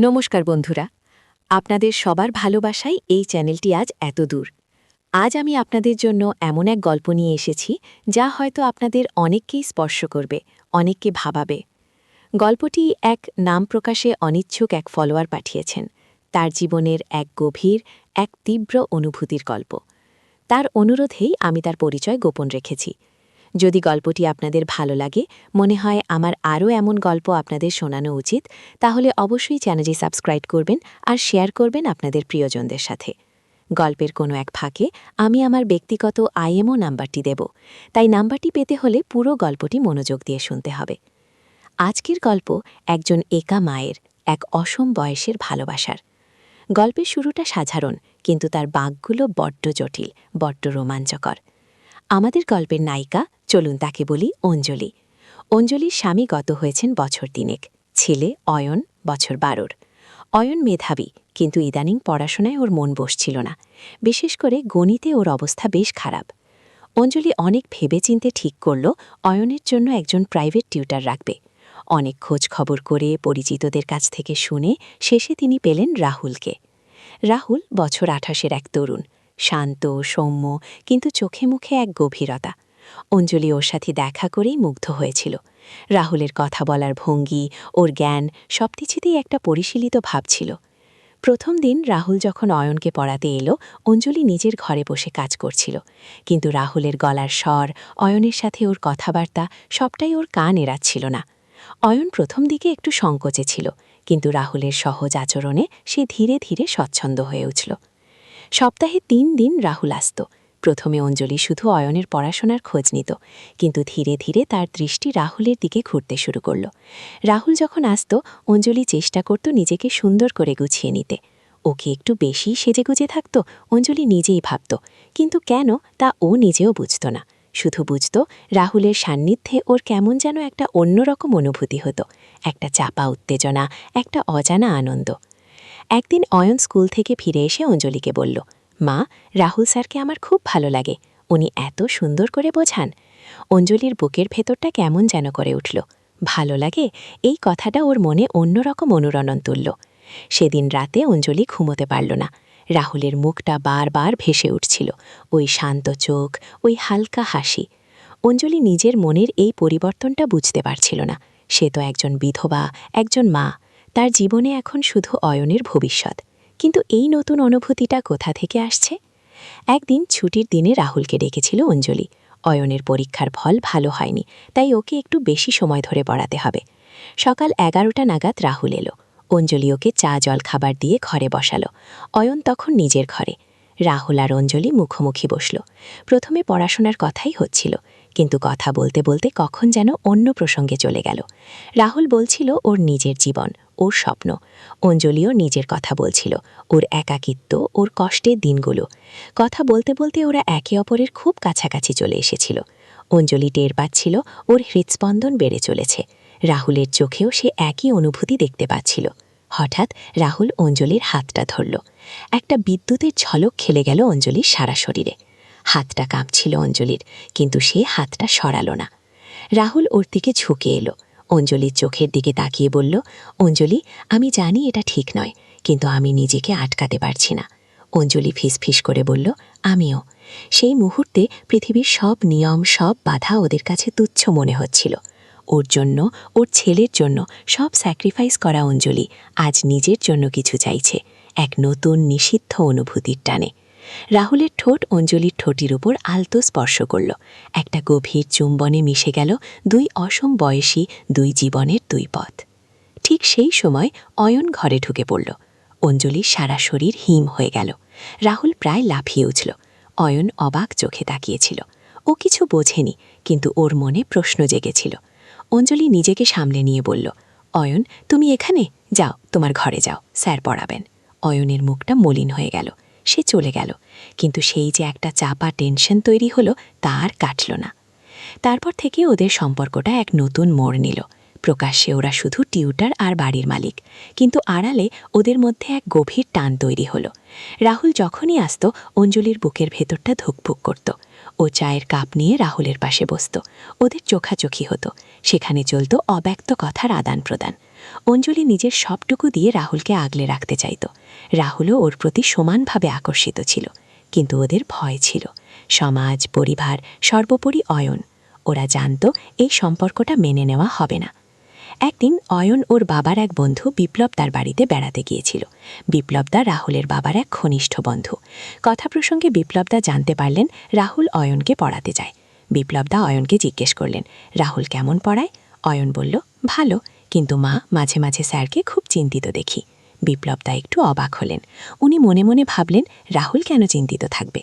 নমস্কার বন্ধুরা, আপনাদের সবার ভালোবাসায় এই চ্যানেলটি আজ এত দূর। আজ আমি আপনাদের জন্য এমন এক গল্প নিয়ে এসেছি যা হয়তো আপনাদের অনেককেই স্পর্শ করবে, অনেককে ভাবাবে। গল্পটি এক নাম প্রকাশে অনিচ্ছুক এক ফলোয়ার পাঠিয়েছেন। তার জীবনের এক গভীর, এক তীব্র অনুভূতির গল্প। তার অনুরোধেই আমি তার পরিচয় গোপন রেখেছি। যদি গল্পটি আপনাদের ভালো লাগে, মনে হয় আমার আরও এমন গল্প আপনাদের শোনানো উচিত, তাহলে অবশ্যই চ্যানেলটি সাবস্ক্রাইব করবেন আর শেয়ার করবেন আপনাদের প্রিয়জনদের সাথে। গল্পের কোনো এক ফাঁকে আমি আমার ব্যক্তিগত আইএমও নাম্বারটি দেব, তাই নাম্বারটি পেতে হলে পুরো গল্পটি মনোযোগ দিয়ে শুনতে হবে। আজকের গল্প একজন একা মায়ের এক অসম বয়সের ভালোবাসার। গল্পের শুরুটা সাধারণ, কিন্তু তার বাঁকগুলো বড্ড জটিল, বড্ড রোমাঞ্চকর। আমাদের গল্পের নায়িকা, চলুন তাকে বলি অঞ্জলি। অঞ্জলির স্বামী গত হয়েছেন বছর ৩ ছেলে অয়ন বছর ১২। অয়ন মেধাবী, কিন্তু ইদানিং পড়াশোনায় ওর মন বসছিল না। বিশেষ করে গণিতে ওর অবস্থা বেশ খারাপ। অঞ্জলি অনেক ভেবেচিন্তে ঠিক করল অয়নের জন্য একজন প্রাইভেট টিউটার রাখবে। অনেক খোঁজ খবর করে পরিচিতদের কাছ থেকে শুনে শেষে তিনি পেলেন রাহুলকে। রাহুল বছর ২৮-এর এক তরুণ, শান্ত, সৌম্য, কিন্তু চোখে মুখে এক গভীরতা। অঞ্জলি ওর সাথে দেখা করেই মুগ্ধ হয়েছিল। রাহুলের কথা বলার ভঙ্গি, ওর জ্ঞান, সবকিছুতেই একটা পরিশীলিত ভাব ছিল। প্রথম দিন রাহুল যখন অয়নকে পড়াতে এলো, অঞ্জলি নিজের ঘরে বসে কাজ করছিল। কিন্তু রাহুলের গলার স্বর, অয়নের সাথে ওর কথাবার্তা, সবটাই ওর কান এড়াচ্ছিল না। অয়ন প্রথম দিকে একটু সংকোচে ছিল, কিন্তু রাহুলের সহজ আচরণে সে ধীরে ধীরে স্বচ্ছন্দ হয়ে উঠল। সপ্তাহে ৩ দিন রাহুল আসত। প্রথমে অঞ্জলি শুধু অয়নের পড়াশোনার খোঁজ নিত, কিন্তু ধীরে ধীরে তার দৃষ্টি রাহুলের দিকে ঘুরতে শুরু করল। রাহুল যখন আসত, অঞ্জলি চেষ্টা করত নিজেকে সুন্দর করে গুছিয়ে নিতে। ওকে একটু বেশি সেজেগুজে থাকত, অঞ্জলি নিজেই ভাবত, কিন্তু কেন তা ও নিজেও বুঝত না। শুধু বুঝত রাহুলের সান্নিধ্যে ওর কেমন যেন একটা অন্যরকম অনুভূতি হতো, একটা চাপা উত্তেজনা, একটা অজানা আনন্দ। একদিন অয়ন স্কুল থেকে ফিরে এসে অঞ্জলিকে বলল, মা, রাহুল স্যারকে আমার খুব ভালো লাগে, উনি এত সুন্দর করে বোঝান। অঞ্জলির বুকের ভেতরটা কেমন যেন করে উঠল। ভালো লাগে, এই কথাটা ওর মনে অন্যরকম অনুরণন তুলল। সেদিন রাতে অঞ্জলি ঘুমোতে পারল না। রাহুলের মুখটা বারবার ভেসে উঠছিল, ওই শান্ত চোখ, ওই হালকা হাসি। অঞ্জলি নিজের মনের এই পরিবর্তনটা বুঝতে পারছিল না। সে তো একজন বিধবা, একজন মা, তার জীবনে এখন শুধু অয়নের ভবিষ্যৎ। কিন্তু এই নতুন অনুভূতিটা কোথা থেকে আসছে? একদিন ছুটির দিনে রাহুলকে ডেকেছিল অঞ্জলি। অয়নের পরীক্ষার ফল ভালো হয়নি, তাই ওকে একটু বেশি সময় ধরে পড়াতে হবে। সকাল ১১টা নাগাদ রাহুল এলো। অঞ্জলি ওকে চা জল খাবার দিয়ে ঘরে বসালো। অয়ন তখন নিজের ঘরে। রাহুল আর অঞ্জলি মুখোমুখি বসল। প্রথমে পড়াশোনার কথাই হচ্ছিল, কিন্তু কথা বলতে বলতে কখন যেন অন্য প্রসঙ্গে চলে গেল। রাহুল বলছিল ওর নিজের জীবন, ওর স্বপ্ন। অঞ্জলিও নিজের কথা বলছিল, ওর একাকিত্ব, ওর কষ্টের দিনগুলো। কথা বলতে বলতে ওরা একে অপরের খুব কাছাকাছি চলে এসেছিল। অঞ্জলি টের পাচ্ছিল ওর হৃৎস্পন্দন বেড়ে চলেছে। রাহুলের চোখেও সে একই অনুভূতি দেখতে পাচ্ছিল। হঠাৎ রাহুল অঞ্জলির হাতটা ধরল। একটা বিদ্যুতের ঝলক খেলে গেল অঞ্জলির সারা শরীরে। হাতটা কাঁপছিল অঞ্জলির, কিন্তু সে হাতটা সরালো না। রাহুল ওর দিকে ঝুঁকে এলো। অঞ্জলির চোখের দিকে তাকিয়ে বলল, অঞ্জলি, আমি জানি এটা ঠিক নয়, কিন্তু আমি নিজেকে আটকাতে পারছি না। অঞ্জলি ফিসফিস করে বলল, আমিও। সেই মুহূর্তে পৃথিবীর সব নিয়ম, সব বাধা ওদের কাছে তুচ্ছ মনে হচ্ছিল। ওর জন্য, ওর ছেলের জন্য সব স্যাক্রিফাইস করা অঞ্জলি আজ নিজের জন্য কিছু চাইছে, এক নতুন নিষিদ্ধ অনুভূতির টানে। রাহুলের ঠোঁট অঞ্জলির ঠোঁটির উপর আলতো স্পর্শ করল। একটা গভীর চুম্বনে মিশে গেল দুই অসম বয়সী, দুই জীবনের দুই পথ। ঠিক সেই সময় অয়ন ঘরে ঢুকে পড়ল। অঞ্জলির সারা শরীর হিম হয়ে গেল। রাহুল প্রায় লাফিয়ে উঠল। অয়ন অবাক চোখে তাকিয়েছিল। ও কিছু বোঝেনি, কিন্তু ওর মনে প্রশ্ন জেগেছিল। অঞ্জলি নিজেকে সামলে নিয়ে বলল, অয়ন, তুমি এখানে? যাও, তোমার ঘরে যাও, স্যার পড়াবেন। অয়নের মুখটা মলিন হয়ে গেল। সে চলে গেল, কিন্তু সেই যে একটা চাপা টেনশন তৈরি হলো তা আর কাটল না। তারপর থেকে ওদের সম্পর্কটা এক নতুন মোড় নিল। প্রকাশ্যে ওরা শুধু টিউটার আর বাড়ির মালিক, কিন্তু আড়ালে ওদের মধ্যে এক গভীর টান তৈরি হলো। রাহুল যখনই আসত, অঞ্জলির বুকের ভেতরটা ধুকপুক করত। ও চায়ের কাপ নিয়ে রাহুলের পাশে বসত। ওদের চোখাচোখি হতো। সেখানে চলত অব্যক্ত কথার আদান প্রদান। অঞ্জলি নিজের সবটুকু দিয়ে রাহুলকে আগলে রাখতে চাইত। রাহুলও ওর প্রতি সমানভাবে আকর্ষিত ছিল, কিন্তু ওদের ভয় ছিল সমাজ, পরিবার, সর্বোপরি অয়ন। ওরা জানত এই সম্পর্কটা মেনে নেওয়া হবে না। একদিন অয়ন ওর বাবার এক বন্ধু বিপ্লবদার বাড়িতে বেড়াতে গিয়েছিল। বিপ্লবদা রাহুলের বাবার এক ঘনিষ্ঠ বন্ধু। কথা প্রসঙ্গে বিপ্লবদা জানতে পারলেন রাহুল অয়নকে পড়াতে যায়। বিপ্লবদা অয়নকে জিজ্ঞেস করলেন, রাহুল কেমন পড়ায়? অয়ন বলল, ভালো, কিন্তু মা, মাঝে মাঝে স্যারকে খুব চিন্তিত দেখি। বিপ্লবদা একটু অবাক হলেন। উনি মনে মনে ভাবলেন, রাহুল কেন চিন্তিত থাকবে?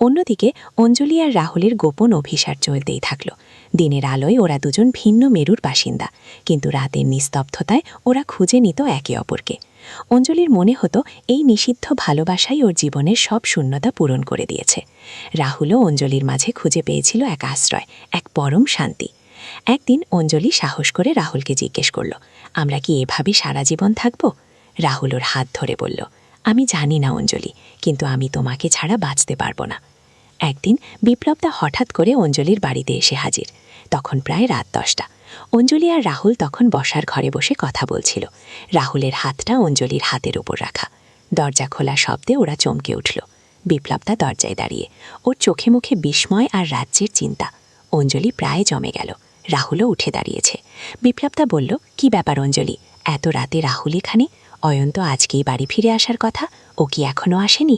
অন্যদিকে অঞ্জলি আর রাহুলের গোপন অভিসার চলতেই থাকল। দিনের আলোয় ওরা দুজন ভিন্ন মেরুর বাসিন্দা, কিন্তু রাতের নিস্তব্ধতায় ওরা খুঁজে নিত একে অপরকে। অঞ্জলির মনে হতো এই নিষিদ্ধ ভালোবাসাই ওর জীবনের সব শূন্যতা পূরণ করে দিয়েছে। রাহুলও অঞ্জলির মাঝে খুঁজে পেয়েছিল এক আশ্রয়, এক পরম শান্তি। একদিন অঞ্জলি সাহস করে রাহুলকে জিজ্ঞেস করল, আমরা কি এভাবে সারা জীবন থাকব? রাহুল ওর হাত ধরে বলল, আমি জানি না অঞ্জলি, কিন্তু আমি তোমাকে ছাড়া বাঁচতে পারবো না। একদিন বিপ্লবদা হঠাৎ করে অঞ্জলির বাড়িতে এসে হাজির। তখন প্রায় রাত 10টা। অঞ্জলি আর রাহুল তখন বসার ঘরে বসে কথা বলছিল। রাহুলের হাতটা অঞ্জলির হাতের ওপর রাখা। দরজা খোলা শব্দে ওরা চমকে উঠল। বিপ্লবদা দরজায় দাঁড়িয়ে, ওর চোখে মুখে বিস্ময় আর রাজ্যের চিন্তা। অঞ্জলি প্রায় জমে গেল। রাহুলও উঠে দাঁড়িয়েছে। বিপ্লবদা বলল, কি ব্যাপার অঞ্জলি, এত রাতে রাহুল এখানে? অয়ন তো আজকেই বাড়ি ফিরে আসার কথা, ও কি এখনও আসেনি?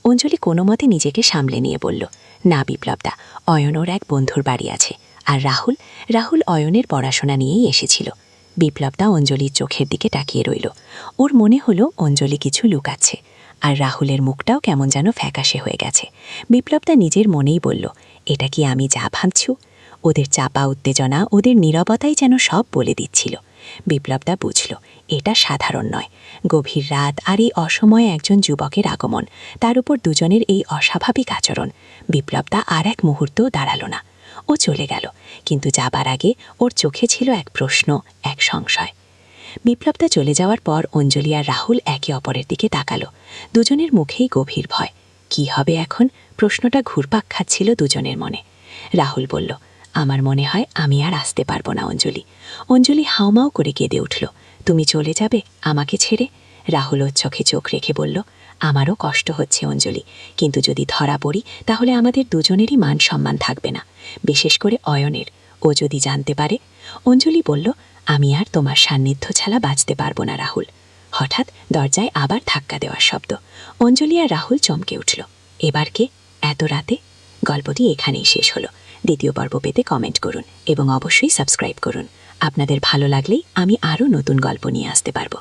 অঞ্জলি কোনো মতে নিজেকে সামলে নিয়ে বলল, না বিপ্লবদা, অয়ন ওর এক বন্ধুর বাড়ি আছে। আর রাহুল অয়নের পড়াশোনা নিয়েই এসেছিল। বিপ্লবদা অঞ্জলির চোখের দিকে তাকিয়ে রইল। ওর মনে হলো অঞ্জলি কিছু লুকাচ্ছে, আর রাহুলের মুখটাও কেমন যেন ফ্যাকাশে হয়ে গেছে। বিপ্লবদা নিজের মনেই বলল, এটা কি আমি যা ভাবছু? ওদের চাপা উত্তেজনা, ওদের নীরবতাই যেন সব বলে দিচ্ছিল। বিপ্লবদা বুঝল, এটা সাধারণ নয়। গভীর রাত আর এই অসময়ে একজন যুবকের আগমন, তার উপর দুজনের এই অস্বাভাবিক আচরণ। বিপ্লবদা আর এক মুহূর্তও দাঁড়াল না। ও চলে গেল, কিন্তু যাবার আগে ওর চোখে ছিল এক প্রশ্ন, এক সংশয়। বিপ্লবদা চলে যাওয়ার পর অঞ্জলি আর রাহুল একে অপরের দিকে তাকালো। দুজনের মুখেই গভীর ভয়। কি হবে এখন? প্রশ্নটা ঘুরপাক খাচ্ছিল দুজনের মনে। রাহুল বলল, আমার মনে হয় আমি আর আসতে পারবো না অঞ্জলি। অঞ্জলি হাউমাউ করে কেঁদে উঠল, তুমি চলে যাবে আমাকে ছেড়ে? রাহুল ওর চোখে চোখ রেখে বলল, আমারও কষ্ট হচ্ছে অঞ্জলি, কিন্তু যদি ধরা পড়ি তাহলে আমাদের দুজনেরই মান সম্মান থাকবে না, বিশেষ করে অয়নের। ও যদি জানতে পারে। অঞ্জলি বলল, আমি আর তোমার সান্নিধ্য ছাড়া বাঁচতে পারবো না রাহুল। হঠাৎ দরজায় আবার ধাক্কা দেওয়ার শব্দ। অঞ্জলি আর রাহুল চমকে উঠল। এবার কে? এত রাতে? গল্পটি এখানেই শেষ হলো। দ্বিতীয় পর্ব পেতে কমেন্ট করুন এবং অবশ্যই সাবস্ক্রাইব করুন। আপনাদের ভালো লাগলেই আমি আরও নতুন গল্প নিয়ে আসতে পারবো।